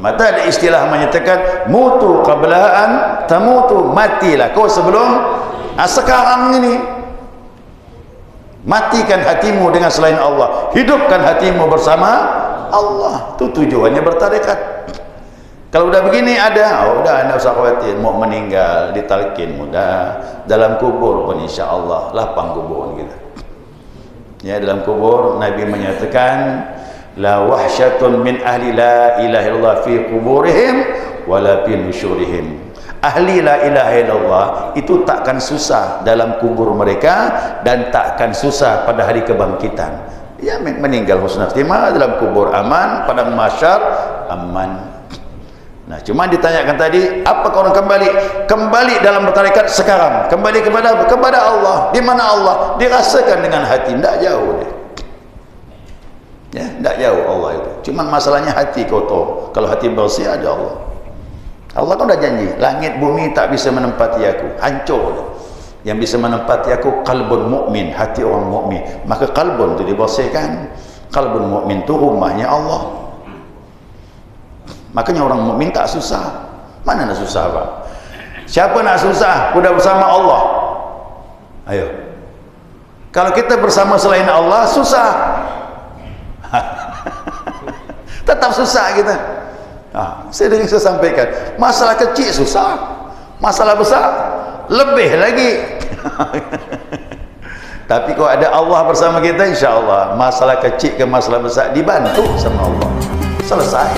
Maka ada istilah menyatakan mutu qablaan tamutu, matilah kau sebelum sekarang ini. Matikan hatimu dengan selain Allah, hidupkan hatimu bersama Allah. Itu tujuannya bertarekat. Kalau udah begini ada, udah anda usah khawatir mau meninggal ditalkin mudah. Dalam kubur pun insya Allah lapang kubur kita. Ya, dalam kubur Nabi menyatakan la wahsyatun min ahli la ilaha illallah fi kuburihim wala fi nusyurihim. Ahli la ilaha illallah itu takkan susah dalam kubur mereka dan takkan susah pada hari kebangkitan. Ya, meninggal husnul khatimah, dalam kubur aman, pada mahsyar aman. Nah, cuma ditanyakan tadi, apakah orang kembali dalam bertarekat sekarang? Kembali kepada Allah. Di mana Allah? Dirasakan dengan hati, tidak jauh dia. Ya, tidak jauh Allah itu. Cuma masalahnya hati kotor. Kalau hati bersih ada Allah. Allah kan dah janji, langit bumi tak bisa menempati aku, hancur. Yang bisa menempati aku qalbun mukmin, hati orang mukmin. Maka qalbun itu dibersihkan. Qalbun mukmin itu rumahnya Allah. Makanya orang mukmin tak susah. Mana nak susah, Pak? Siapa nak susah? Sudah bersama Allah. Ayo. Kalau kita bersama selain Allah susah. Tetap susah kita. Saya sampaikan, masalah kecil susah, masalah besar lebih lagi. Tapi kalau ada Allah bersama kita, insya Allah masalah kecil ke masalah besar dibantu sama Allah, selesai.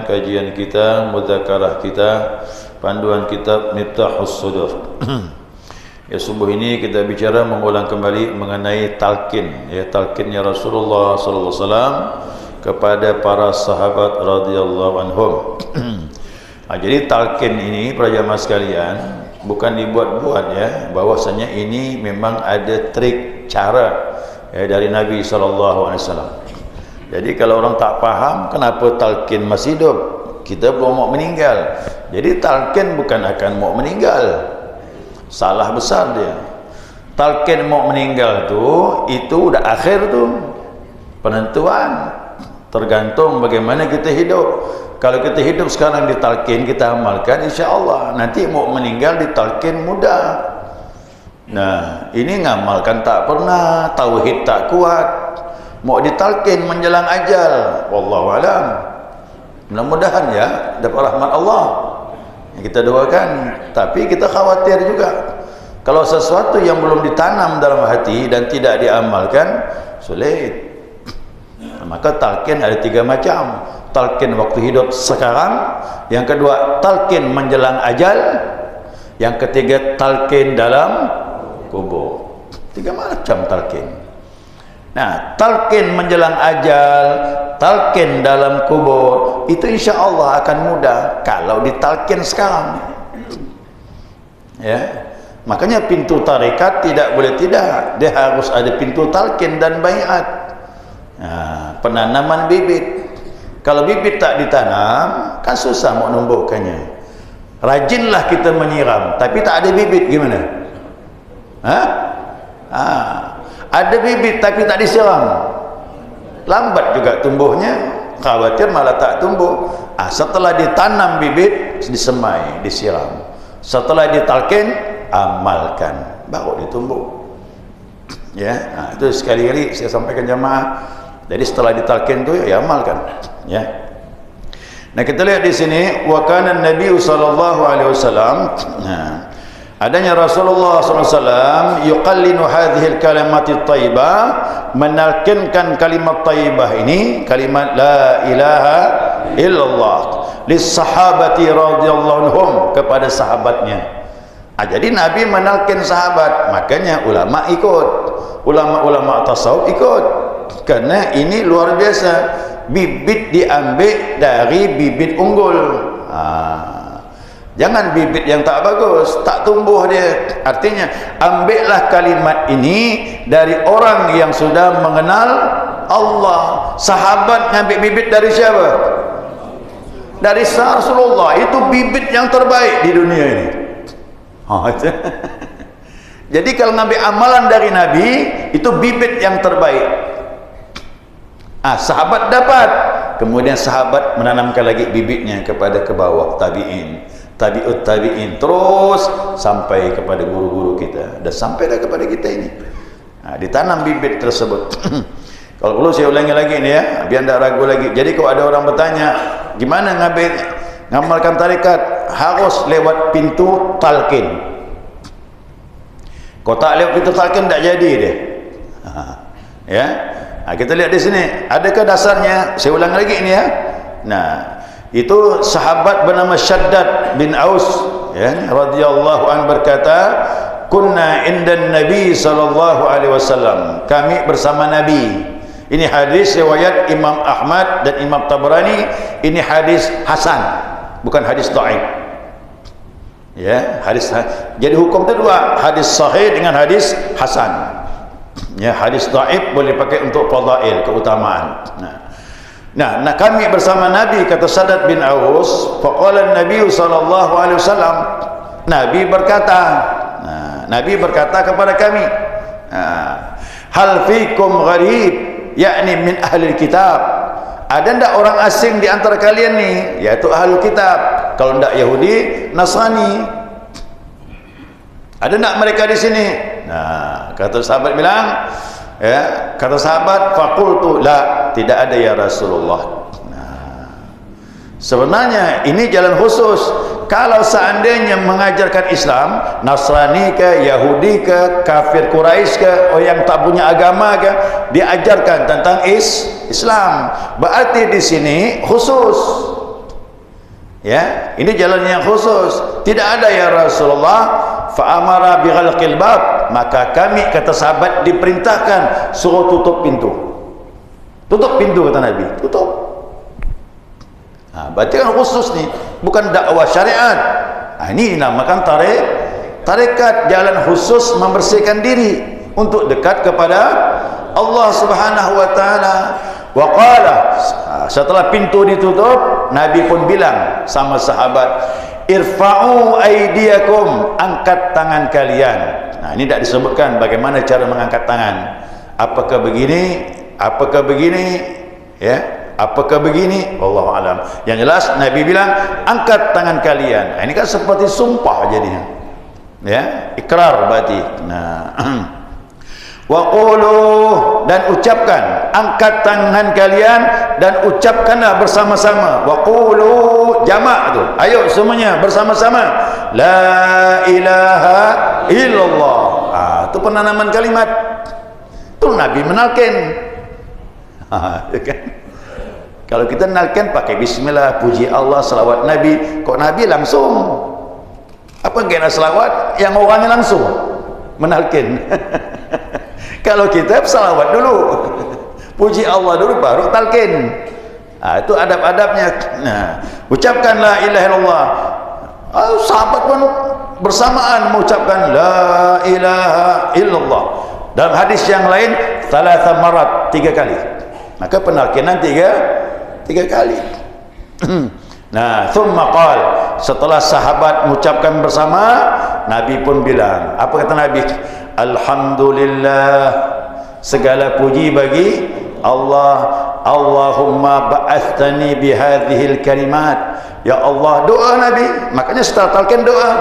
Kajian kita, mudzakarah kita, panduan kitab Miftahus Sudur. Ya, subuh ini kita bicara mengulang kembali mengenai talqin, ya, talqinnya Rasulullah sallallahu alaihi wasallam kepada para sahabat radhiyallahu anhum. Jadi talqin ini para jamaah sekalian bukan dibuat-buat, ya, bahwasanya ini memang ada trik cara, ya, dari Nabi sallallahu alaihi wasallam. Jadi kalau orang tak paham kenapa talqin masih hidup, kita belum mau meninggal. Jadi talqin bukan akan mau meninggal, salah besar dia. Talqin mau meninggal itu udah akhir tuh, penentuan. Tergantung bagaimana kita hidup. Kalau kita hidup sekarang ditalqin, kita amalkan, insya Allah nanti mau meninggal ditalqin mudah. Nah, ini ngamalkan tak pernah, tauhid tak kuat, mau ditalkin menjelang ajal. Wallahu alam. Mudah-mudahan ya dapat rahmat Allah. Kita doakan, tapi kita khawatir juga kalau sesuatu yang belum ditanam dalam hati dan tidak diamalkan, sulit. Maka talqin ada 3 macam. Talqin waktu hidup sekarang, yang kedua talqin menjelang ajal, yang ketiga talqin dalam kubur. 3 macam talqin. Nah, talqin menjelang ajal, talqin dalam kubur, itu insya Allah akan mudah kalau ditalqin sekarang. Ya. Makanya pintu tarekat tidak boleh tidak, dia harus ada pintu talqin dan baiat. Nah, penanaman bibit. Kalau bibit tak ditanam, kan susah mau numbuhkannya. Rajinlah kita menyiram, tapi tak ada bibit, gimana? Ada bibit tapi tak disiram, lambat juga tumbuhnya, khawatir malah tak tumbuh. Setelah ditanam bibit, disemai, disiram. Setelah ditalqin, amalkan, baru ditumbuh. Ya, itu sekali-kali saya sampaikan jamaah. Jadi setelah ditalqin itu ya amalkan. Ya. Nah, kita lihat di sini wa kana Nabi sallallahu alaihi wasallam, adanya Rasulullah sallallahu alaihi wasallam yuqallinu hadhihi al-kalimati thayyibah, menalkinkan kalimat thayyibah ini, kalimat la ilaha illallah, lis sahabati radhiyallahu anhum, kepada sahabatnya. Jadi Nabi menalkin sahabat, makanya ulama ikut, ulama-ulama tasawuf ikut, karena ini luar biasa. Bibit diambil dari bibit unggul. Jangan bibit yang tak bagus, tak tumbuh dia. Artinya ambillah kalimat ini dari orang yang sudah mengenal Allah. Sahabat ngambil bibit dari siapa? Dari Rasulullah. Itu bibit yang terbaik di dunia ini. Jadi kalau ngambil amalan dari Nabi, itu bibit yang terbaik. Sahabat dapat, kemudian sahabat menanamkan lagi bibitnya kepada ke bawah, tabi'in, tabi'ut tabi'in, terus sampai kepada guru-guru kita, dan sampailah kepada kita ini. Ditanam bibit tersebut. Kalau perlu saya ulangi lagi ini ya, biar tidak ragu lagi. Jadi kalau ada orang bertanya, gimana ngamalkan tarekat? Harus lewat pintu talqin. Kalau tak lewat pintu talqin, tak jadi dia. Ya. Kita lihat di sini, adakah dasarnya? Saya ulang lagi ini ya. Nah, itu sahabat bernama Syaddad bin Aus, ya, radhiyallahu an, berkata, kunna indan Nabi sallallahu alaihi wasallam, kami bersama Nabi. Ini hadis riwayat Imam Ahmad dan Imam Tabrani. Ini hadis hasan, bukan hadis dhaif. Ya, hadis. Jadi hukum itu dua, hadis sahih dengan hadis hasan. Ya, hadis dhaif boleh pakai untuk fadail, keutamaan. Nah, kami bersama Nabi, kata Syaddad bin Aus, faqala Nabi sallallahu alaihi wasallam, Nabi berkata, Nabi berkata kepada kami, hal fikum gharib, yakni min ahli kitab, ada ndak orang asing di antara kalian nih, yaitu ahli kitab, kalau ndak Yahudi, Nasrani, ada ndak mereka di sini? Nah, kata sahabat bilang, ya, kata sahabat, faqultu la, tidak ada ya Rasulullah. Nah, sebenarnya ini jalan khusus. Kalau seandainya mengajarkan Islam, Nasrani ke, Yahudi ke, kafir Quraisy ke, yang tak punya agama ke, diajarkan tentang Islam, berarti di sini khusus. Ya, ini jalan yang khusus. Tidak ada ya Rasulullah. Fa'amara bighalqil bab, maka kami, kata sahabat, diperintahkan suruh tutup pintu. Tutup pintu, kata Nabi, tutup. Berarti kan khusus nih, bukan dakwah syariat. Ini dinamakan tarekat, jalan khusus membersihkan diri untuk dekat kepada Allah Subhanahu wa taala. Wa qala, setelah pintu ditutup, Nabi pun bilang sama sahabat, irfa'u aydiyakum, angkat tangan kalian. Nah, ini tidak disebutkan bagaimana cara mengangkat tangan. Apakah begini? Apakah begini? Ya, apakah begini? Wallahu alam. Yang jelas Nabi bilang angkat tangan kalian. Nah, ini kan seperti sumpah jadinya. Ya, ikrar berarti. Nah, wa qulu, dan ucapkan, angkat tangan kalian dan ucapkanlah bersama-sama. Wa qulu, jamak tu, ayo semuanya bersama-sama, la ilaha illallah. Itu penanaman kalimat. Tu Nabi menalkin. Kan? Kalau kita menalkin pakai bismillah, puji Allah, selawat Nabi. Kok Nabi langsung? Apa kena selawat yang orangnya langsung menalkin? Kalau kita salawat dulu, puji Allah dulu, baru talqin. Itu adab-adabnya. Ucapkan la ilaha illallah. Sahabat pun bersamaan mengucapkan la ilaha illallah. Dalam hadis yang lain, thalatha marat, 3 kali. Maka penalkinan 3 kali. Thumma qal, setelah sahabat mengucapkan bersama, Nabi pun bilang, apa kata Nabi? Alhamdulillah, segala puji bagi Allah. Allahumma ba'athani bihadhil kalimat. Ya Allah, doa Nabi. Makanya setelah talqin doa,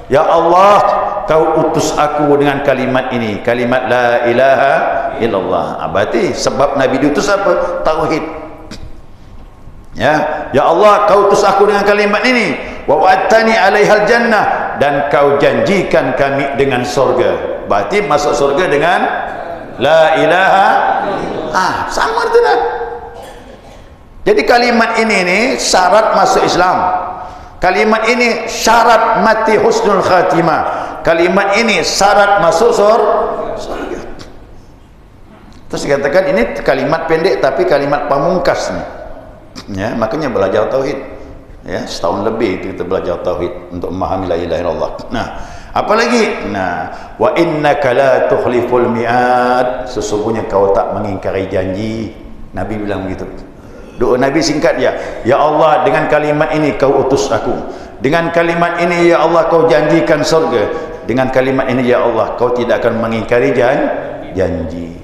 ya Allah, kau utus aku dengan kalimat ini, kalimat la ilaha illallah. Berarti sebab Nabi diutus apa? Tauhid. Ya Allah, kau utus aku dengan kalimat ini, wa wa'adtani 'alaihal jannah, dan kau janjikan kami dengan surga. Berarti masuk surga dengan la ilaha. Sama tu dah. Jadi kalimat ini syarat masuk Islam. Kalimat ini syarat mati husnul khatimah. Kalimat ini syarat masuk surga. Terus dikatakan ini kalimat pendek tapi kalimat pamungkas nih. Ya, makanya belajar tauhid. Ya, setahun lebih itu kita belajar tauhid untuk memahami la ilaha illallah. Apalagi? Wa innaka la tukhliful mi'ad, sesungguhnya kau tak mengingkari janji. Nabi bilang begitu. Doa Nabi singkat ya. Ya Allah, dengan kalimat ini kau utus aku. Dengan kalimat ini ya Allah kau janjikan surga. Dengan kalimat ini ya Allah kau tidak akan mengingkari janji.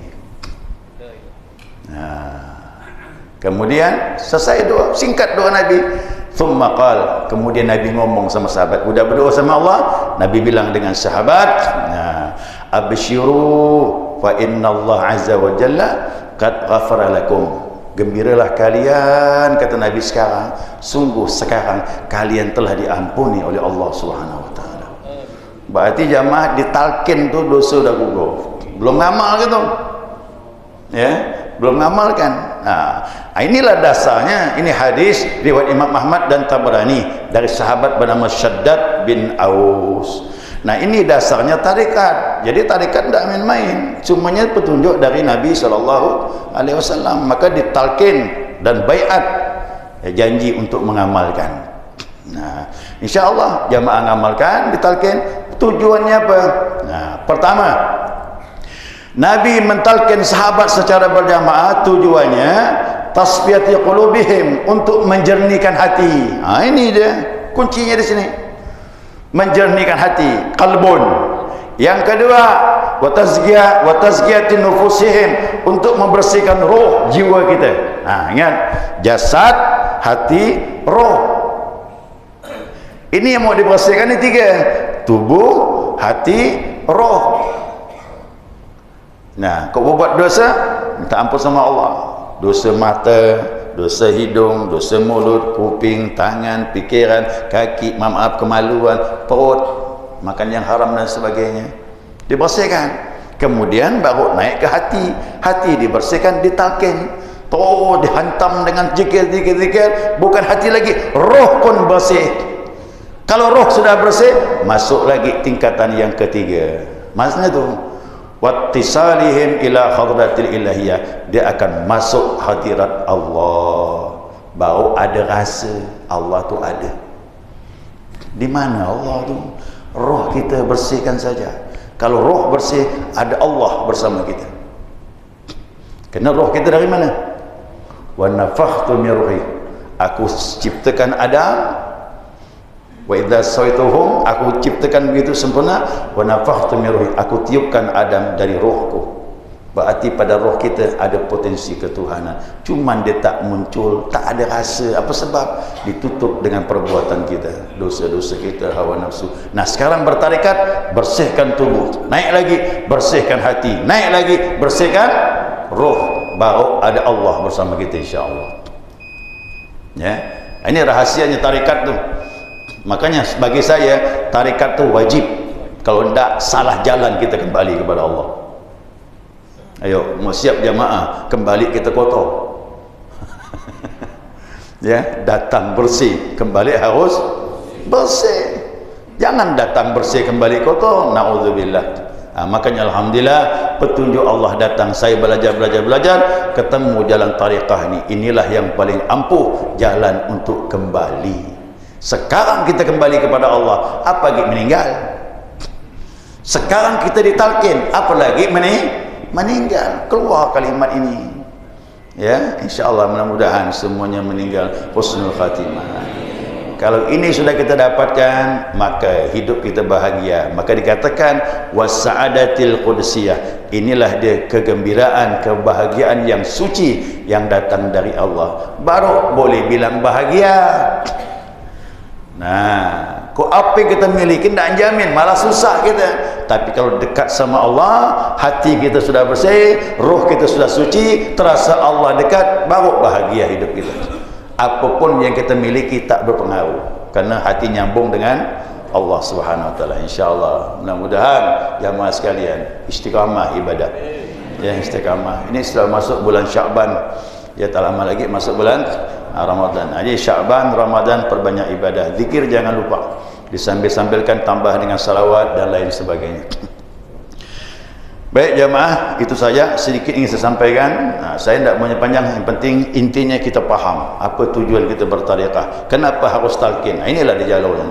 Kemudian selesai doa, singkat doa Nabi. Thumma qal, kemudian Nabi ngomong sama sahabat, udah berdoa sama Allah, Nabi bilang dengan sahabat, absyiru fa inna Allah azza wa jalla qad ghafara lakum. Gembiralah kalian, kata Nabi sekarang, sungguh sekarang kalian telah diampuni oleh Allah Subhanahu wa taala. Berarti jamaah ditalkin tu dosa dah gugur. Belum ngamal gitu. Ya, belum ngamalkan. Inilah dasarnya. Ini hadis riwayat Imam Ahmad dan Tabrani dari sahabat bernama Syaddad bin Aus. Ini dasarnya tarekat. Jadi tarekat tidak main-main. Cumanya petunjuk dari Nabi SAW. Maka ditalkin dan baiat, janji untuk mengamalkan. InsyaAllah jamaah ngamalkan, ditalkin. Tujuannya apa? Pertama, Nabi mentalkin sahabat secara berjamaah, tujuannya tasfiyati qulubihim, untuk menjernihkan hati. Ini dia kuncinya di sini, menjernihkan hati, qalbun. Yang kedua, wa tazkiyati nufusihim, untuk membersihkan roh jiwa kita. Ingat, jasad, hati, roh. Ini yang mau dibersihkan, ini 3: tubuh, hati, roh. Kau berbuat dosa, minta ampun sama Allah. Dosa mata, dosa hidung, dosa mulut, kuping, tangan, fikiran, kaki, maaf, kemaluan, perut, makan yang haram dan sebagainya. Dibersihkan. Kemudian baru naik ke hati. Hati dibersihkan, ditalkin. Dihantam dengan zikir. Bukan hati lagi, roh pun bersih. Kalau roh sudah bersih, masuk lagi tingkatan yang ketiga. Maksudnya tu, wattisalihim ila hadratil ilahiyah, dia akan masuk hadirat Allah. Baru ada rasa Allah tu ada. Di mana Allah tu? Roh kita bersihkan saja. Kalau roh bersih, ada Allah bersama kita. Kerana roh kita dari mana? Wa nafakhtu min ruhi, aku ciptakan Adam. Wa idza sawaituhum, aku ciptakan begitu sempurna. Wa nafakhtu min ruhi, aku tiupkan Adam dari rohku. berarti pada roh kita ada potensi ketuhanan, cuman dia tak muncul, tak ada rasa. Apa sebab? Ditutup dengan perbuatan kita, dosa-dosa kita, hawa nafsu. Nah sekarang bertarekat, bersihkan tubuh, naik lagi bersihkan hati, naik lagi bersihkan roh, baru ada Allah bersama kita insya-Allah. Ya, ini rahasianya tarekat tu. Makanya bagi saya tarekat tu wajib. Kalau tidak, salah jalan kita kembali kepada Allah. Ayo, mau siap jamaah, kembali kita kotor. Ya, datang bersih, kembali harus bersih. Jangan datang bersih kembali kotor. Nauzubillah. Makanya alhamdulillah petunjuk Allah datang. Saya belajar, ketemu jalan tariqah ini. Inilah yang paling ampuh jalan untuk kembali. Sekarang kita kembali kepada Allah, apa lagi meninggal? Sekarang kita ditalkin, apalagi meninggal. Keluar kalimat ini. Ya, insyaallah mudah-mudahan semuanya meninggal husnul khatimah. Kalau ini sudah kita dapatkan, maka hidup kita bahagia. Maka dikatakan wasa'adatil qudsiyah. Inilah dia kegembiraan, kebahagiaan yang suci yang datang dari Allah. Baru boleh bilang bahagia. Nah, kok apa yang kita miliki tak jamin, malah susah kita. Tapi kalau dekat sama Allah, hati kita sudah bersih, roh kita sudah suci, terasa Allah dekat, baru bahagia hidup kita. Apapun yang kita miliki tak berpengaruh, karena hati nyambung dengan Allah Subhanahu Wa Taala. Insyaallah, mudah-mudahan jamaah sekalian istiqamah ibadah. Ya, istiqamah. Ini sudah masuk bulan Syaban. Ya, tak lama lagi masuk bulan Ramadan. Jadi Syaban, Ramadan perbanyak ibadah. Zikir jangan lupa. Disambil-sambilkan tambah dengan salawat dan lain sebagainya. Baik jamaah, itu saja sedikit ingin saya sampaikan. Saya tidak banyak panjang, yang penting intinya kita faham apa tujuan kita bertariqah. Kenapa harus talqin? Inilah dia jalurnya.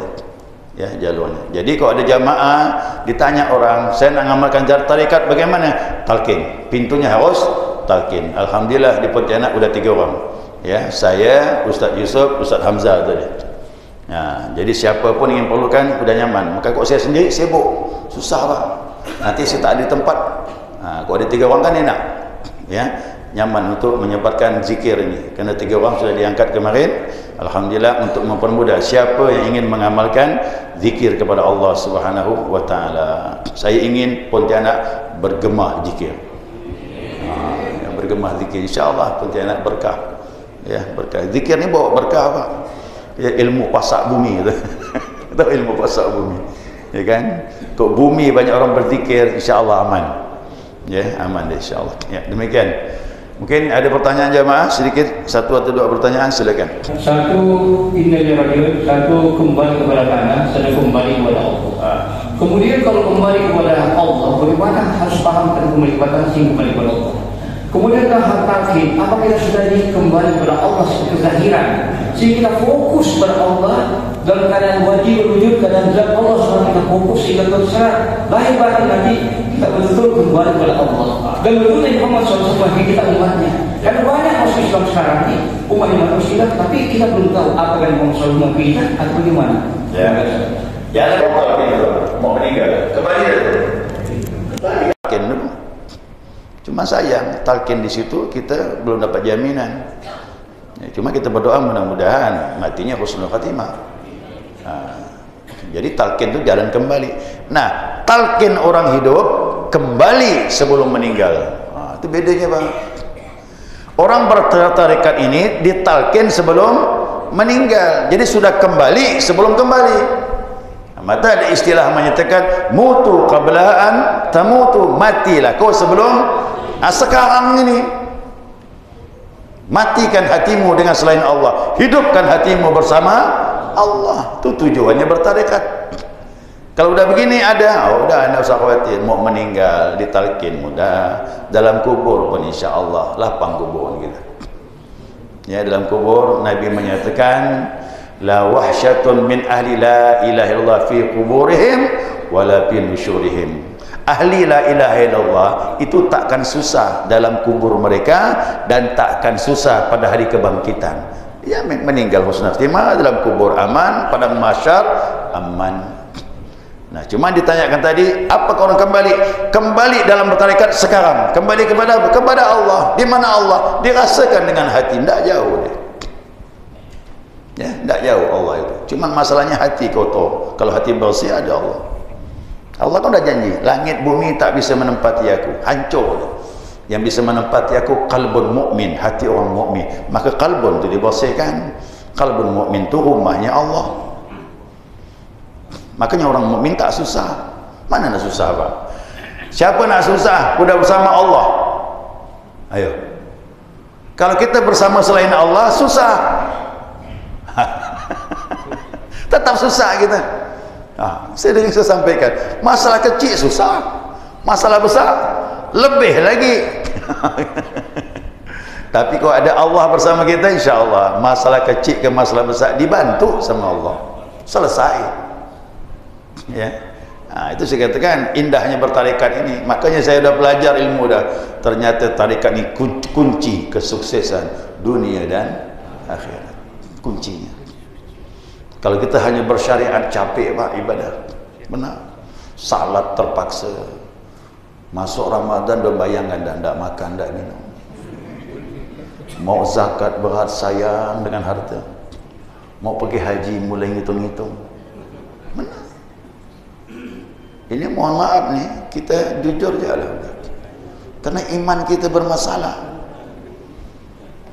Ya, jalurnya. Jadi kalau ada jamaah ditanya orang, saya nak ngamalkan tariqat bagaimana? Talqin. Pintunya harus talqin. Alhamdulillah di Pontianak sudah 3 orang. Ya, saya, Ustaz Yusuf, Ustaz Hamzah tadi. Nah, jadi siapa pun ingin perlukan sudah nyaman. Maka kalau saya sendiri sibuk, susah Pak. Nanti saya tak ada tempat. Kalau ada 3 orang kan enak. Ya, nyaman untuk menyempatkan zikir ini. Kerana 3 orang sudah diangkat kemarin. Alhamdulillah untuk mempermudah siapa yang ingin mengamalkan zikir kepada Allah Subhanahu Wa Taala. Saya ingin Pontianak bergemah zikir. Bergemah zikir, insya-Allah Pontianak berkah. Ya, berkah. Zikir ni bawa berkah Pak. Ya, ilmu pasak bumi tu. Tahu ilmu pasak bumi. Ya kan? Kok bumi banyak orang berzikir, insya-Allah aman. Ya, aman deh insya-Allah. Ya, demikian. Mungkin ada pertanyaan jamaah sedikit, 1 atau 2 pertanyaan, silakan. Satu inna lillahi, satu kembali kepada tanah, satu kembali kepada Allah. Kemudian kalau kembali kepada Allah, bagaimana harus paham tentang kembali kepada tanah sehingga kembali kepada Allah. Kemudian tahap takhir, apa kita sudah kembali kepada Allah seperti kelahiran, sehingga kita fokus kepada Allah dalam keadaan wajib wujud, keadaan zat Allah, semua kita fokus sehingga terserah lahir batin nanti kita betul kembali kepada Allah. Dan betul Nabi Muhammad SAW bagi kita umatnya. Karena banyak masuk Islam sekarang ini umat yang masuk Islam, tapi kita belum tahu apa yang Muhammad SAW mau kita atau bagaimana. Ya, jangan mau meninggal kembali dulu. Cuma sayang, talqin di situ kita belum dapat jaminan. Ya, cuma kita berdoa mudah-mudahan matinya husnul khatimah. Jadi talqin itu jalan kembali. Nah, talqin orang hidup kembali sebelum meninggal. Itu bedanya Bang. Orang bertarekat ini ditalqin sebelum meninggal. Jadi sudah kembali sebelum kembali. Maka ada istilah menyatakan mutu qablaan tamutu, matilah kau sebelum sekarang ini. Matikan hatimu dengan selain Allah, hidupkan hatimu bersama Allah. Itu tujuannya bertarekat. Kalau udah begini ada, udah anda usah khawatir mau meninggal ditalqin mudah. Dalam kubur pun insya-Allah lapang kuburan kita. Ya, dalam kubur Nabi menyatakan la wahsyatun min ahli la ilaha illallah fi kuburihim wala fi nusyurihim. Ahli la ilaha illallah itu takkan susah dalam kubur mereka dan takkan susah pada hari kebangkitan. Ya, meninggal husnul khatimah, dalam kubur aman, pada mahsyar aman. Nah, cuma ditanyakan tadi, apakah orang kembali? Kembali dalam bertarekat sekarang. Kembali kepada Allah. Di mana Allah? Dirasakan dengan hati, tidak jauh dia. Ya, tidak jauh Allah itu. Cuma masalahnya hati kotor. Kalau hati bersih ada Allah. Allah kan dah janji, langit bumi tak bisa menempati aku, hancur. Yang bisa menempati aku qalbun mukmin, hati orang mukmin. Maka qalbun itu dibersihkan. Qalbun mukmin itu rumahnya Allah. Makanya orang mukmin tak susah. Mana nak susah, Pak? Siapa nak susah? Sudah bersama Allah. Ayo. Kalau kita bersama selain Allah, susah. Tetap susah kita. Saya sampaikan, masalah kecil susah, masalah besar lebih lagi. Tapi kalau ada Allah bersama kita, insya Allah masalah kecil ke masalah besar dibantu sama Allah, selesai. Ya, itu saya katakan indahnya bertarekat ini. Makanya saya dah belajar ilmu dah. Ternyata tarekat ini kunci kesuksesan dunia dan akhirat. Kuncinya. Kalau kita hanya bersyariat capek Pak ibadah, benar. Salat terpaksa. Masuk Ramadan dah bayangkan dah tak makan tak minum. Mau zakat berat sayang dengan harta. Mau pergi haji mulai ngitung-ngitung. Benar. Ini mohon maaf nih, kita jujur je lah. Karena iman kita bermasalah.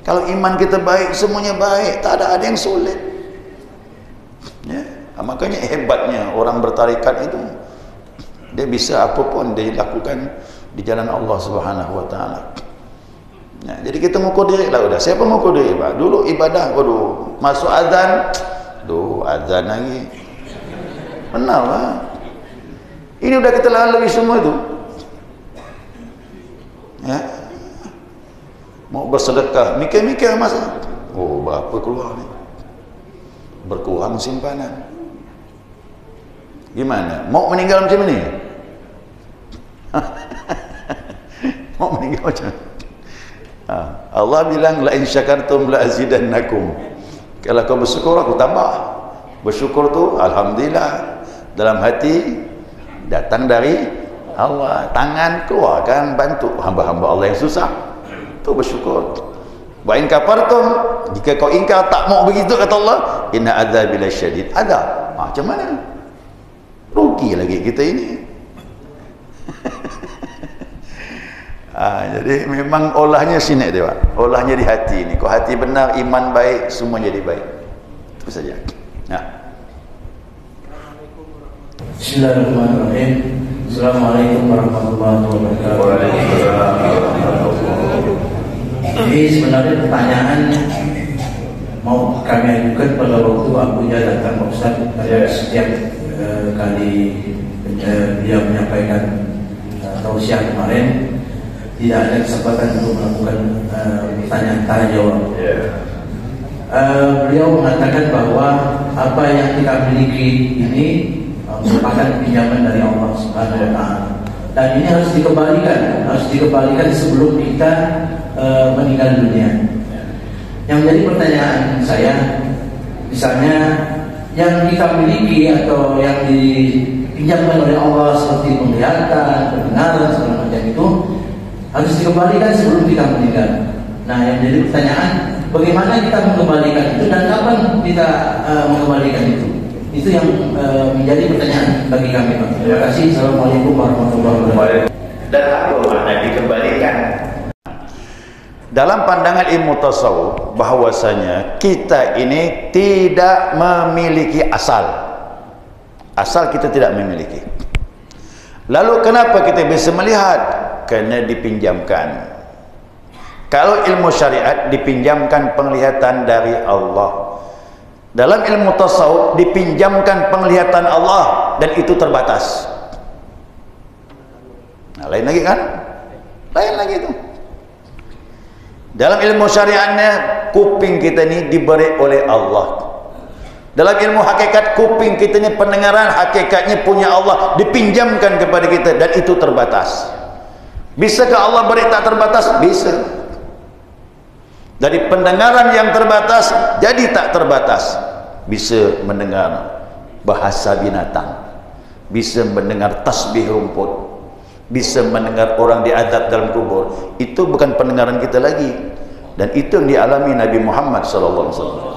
Kalau iman kita baik, semuanya baik, tak ada yang sulit. Ya, makanya hebatnya orang bertarekat itu, dia bisa apapun dia lakukan di jalan Allah Subhanahu Wa Taala. Ya, jadi kita mengukur diri lah udah. Siapa mengukur diri Pak? Dulu ibadah, waduh, masuk azan, azan lagi. Benar lah. Ini udah kita lalui semua itu. Ya. Mau bersedekah, mikir-mikir masa. Oh, berapa keluar ni? Berkurang simpanan. Gimana? Mau meninggal macam ni? Mau meninggal macam ni? Allah bilang, la in syakartum la azidannakum. Kalau kau bersyukur, aku tambah. Bersyukur tu, alhamdulillah. Dalam hati, datang dari Allah, tangan keluarkan bantu hamba-hamba Allah yang susah, tu bersyukur. Wa in kafartum, jika kau ingkar tak mau begitu kata Allah, inna adzabi lasyadid. Ada macam mana? Rugi lagi kita ini. Jadi memang olahnya sini dia Pak. Olahnya di hati ini. Kalau hati benar, iman baik, semua jadi baik. Itu saja. Bismillahirrahmanirrahim. Assalamualaikum warahmatullahi wabarakatuh. Jadi sebenarnya pertanyaan mau kami ajukan pada waktu Abuja datang Pak Ustaz. Setiap kali dia menyampaikan tausiah kemarin, tidak ada kesempatan untuk melakukan pertanyaan tanya jawab. Beliau mengatakan bahwa apa yang kita miliki ini merupakan pinjaman dari Allah Subhanahu Wa Taala, dan ini harus dikembalikan sebelum kita meninggal dunia. Yang menjadi pertanyaan saya, misalnya yang kita miliki atau yang dipinjamkan oleh Allah seperti penglihatan, pendengaran, segala macam itu harus dikembalikan sebelum kita meninggal. Nah, yang menjadi pertanyaan, bagaimana kita mengembalikan itu dan kapan kita mengembalikan itu? Itu yang menjadi pertanyaan bagi kami, Pak. Terima kasih. Assalamualaikum warahmatullahi wabarakatuh. Dan apa makna dikembalikan? Dalam pandangan ilmu tasawuf, bahwasanya kita ini tidak memiliki asal. Asal kita tidak memiliki. Lalu kenapa kita bisa melihat? Karena dipinjamkan. Kalau ilmu syariat dipinjamkan penglihatan dari Allah. Dalam ilmu tasawuf dipinjamkan penglihatan Allah dan itu terbatas. Nah, lain lagi kan? Lain lagi itu. Dalam ilmu syariatnya kuping kita ini diberi oleh Allah. Dalam ilmu hakikat kuping kita ini pendengaran hakikatnya punya Allah, dipinjamkan kepada kita dan itu terbatas. Bisakah Allah beri tak terbatas? Bisa. Dari pendengaran yang terbatas jadi tak terbatas. Bisa mendengar bahasa binatang, bisa mendengar tasbih rumput, bisa mendengar orang diazab dalam kubur. Itu bukan pendengaran kita lagi, dan itu yang dialami Nabi Muhammad SAW.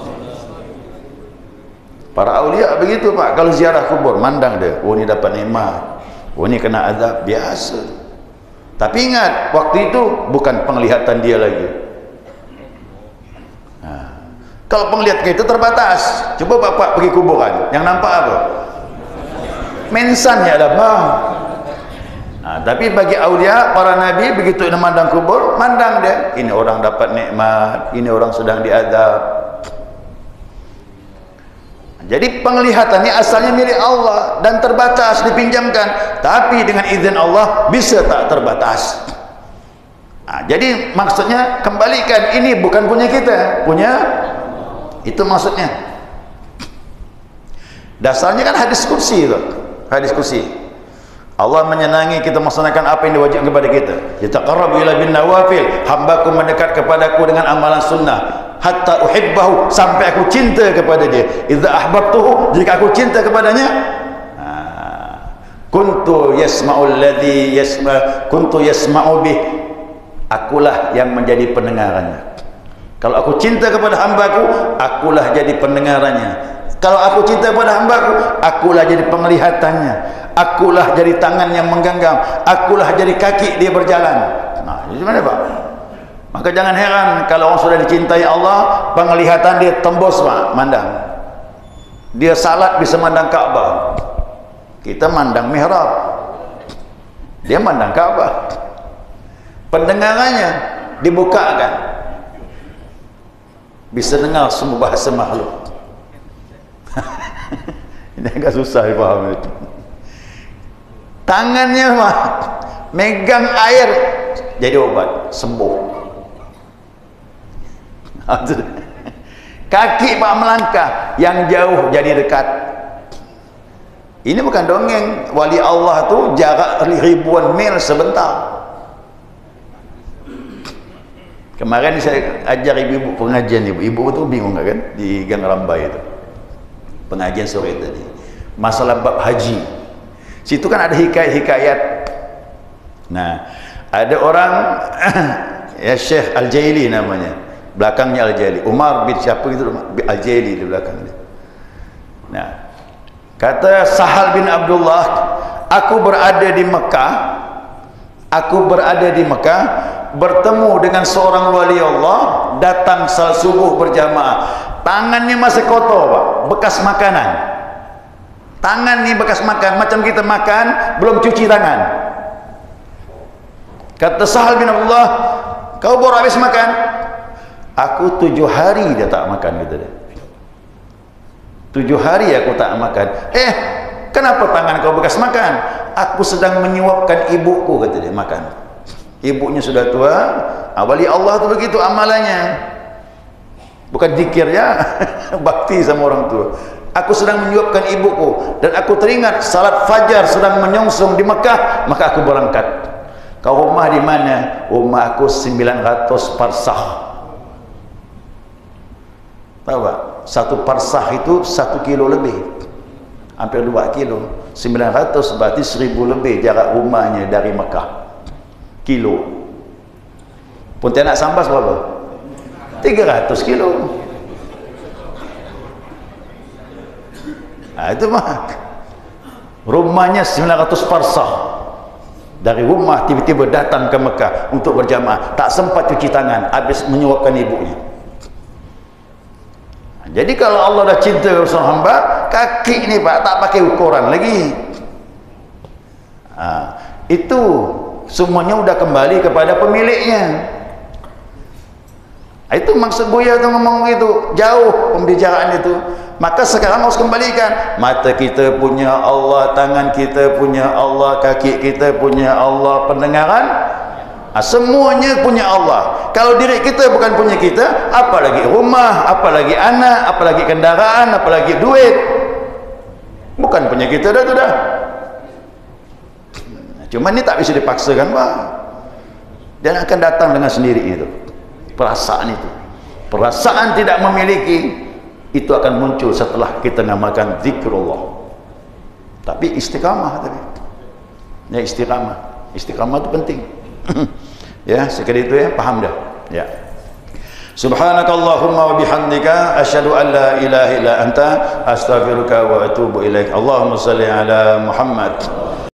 Para aulia begitu Pak, kalau ziarah kubur mandang dia, oh ini dapat nikmat, oh ini kena azab, biasa. Tapi ingat, waktu itu bukan penglihatan dia lagi. Kalau penglihatan itu terbatas. Coba Bapak pergi kuburan, yang nampak apa? Mensan ya ada bang. Tapi bagi aulia, para nabi, begitu memandang kubur, mandang dia, ini orang dapat nikmat, ini orang sedang diazab. Jadi penglihatan ini asalnya milik Allah dan terbatas, dipinjamkan, tapi dengan izin Allah bisa tak terbatas. Jadi maksudnya kembalikan, ini bukan punya kita, punya itu maksudnya. Dasarnya kan hadis kursi itu, hadis kursi. Allah menyenangi kita melaksanakan apa yang diwajibkan kepada kita. Yataqarrabu ila bin nawafil, hambaku mendekat kepadaku dengan amalan sunnah, hatta uhibbahu, sampai aku cinta kepada dia. Idza ahbabtuhu, jika aku cinta kepadanya, kuntu yasma'ul ladzi kuntu yasma'u bih, akulah yang menjadi pendengarannya. Kalau aku cinta kepada hambaku, akulah jadi pendengarannya. Kalau aku cinta kepada hambaku, akulah jadi penglihatannya, akulah jadi tangan yang menggenggam, akulah jadi kaki dia berjalan. Nah, gimana Pak? Maka jangan heran kalau orang sudah dicintai Allah, penglihatan dia tembus Pak, mandang. Dia salat bisa mandang Ka'bah. Kita mandang mihrab, dia mandang Ka'bah. Pendengarannya dibukakan, bisa dengar semua bahasa makhluk. Ini agak susah dipahami. Tangannya mah megang air jadi obat, sembuh. Kaki Pak melangkah, yang jauh jadi dekat. Ini bukan dongeng. Wali Allah tu jarak ribuan mil sebentar. Kemarin saya ajar ibu-ibu pengajian, ibu tu bingung kan di Gang Rambai itu. Pengajian sore tadi masalah bab haji. Situ kan ada hikayat-hikayat. Nah, ada orang ya Syekh Al-Jaili namanya, belakangnya Al-Jaili, Umar bin siapa gitu, Al-Jaili di belakangnya. Nah, kata Sahal bin Abdullah, aku berada di Mekah, bertemu dengan seorang wali Allah, datang salat subuh berjamaah. Tangannya masih kotor Pak, bekas makanan. Tangan ni bekas makan, macam kita makan belum cuci tangan. Kata Sahal bin Abdullah, kau baru habis makan? Aku 7 hari dia tak makan, gitu dia. 7 hari aku tak makan. Kenapa tangan kau bekas makan? Aku sedang menyuapkan ibuku, kata dia, makan. Ibunya sudah tua, wali Allah tu begitu amalannya. Bukan zikir ya, bakti sama orang tua. Aku sedang menyuapkan ibuku, dan aku teringat salat fajar sedang menyongsong di Mekah, maka aku berangkat. Kau rumah di mana? Rumah aku 900 parsah. Tahu tak? 1 parsah itu 1 kilo lebih, hampir 2 kilo. 900 berarti 1000 lebih jarak rumahnya dari Mekah. Kilo. Pontianak Sambas berapa? 300 kilo. Nah, itu mah rumahnya 900 parsah. Dari rumah tiba-tiba datang ke Mekah untuk berjamaah, tak sempat cuci tangan, habis menyuapkan ibunya. Jadi kalau Allah dah cinta urusan hamba, kaki ni Pak tak pakai ukuran lagi. Itu semuanya udah kembali kepada pemiliknya. Itu maksud Buya tu ngomong gitu, jauh pembicaraan itu. Maka sekarang harus kembalikan. Mata kita punya Allah, tangan kita punya Allah, kaki kita punya Allah, pendengaran semuanya punya Allah. Kalau diri kita bukan punya kita, apalagi rumah, apalagi anak, apalagi kendaraan, apalagi duit, bukan punya kita dah tu dah. Cuma ini tak bisa dipaksakan Pak, dan akan datang dengan sendiri itu. Perasaan itu, perasaan tidak memiliki, itu akan muncul setelah kita mengamalkan zikrullah. Tapi istiqamah tadi. Ya, istiqamah. Istiqamah itu penting. Ya, sekali itu ya, paham dah. Ya. Subhanakallahumma wa bihamdika asyhadu an la ilaha illa anta astaghfiruka wa atubu ilaik. Allahumma shalli ala Muhammad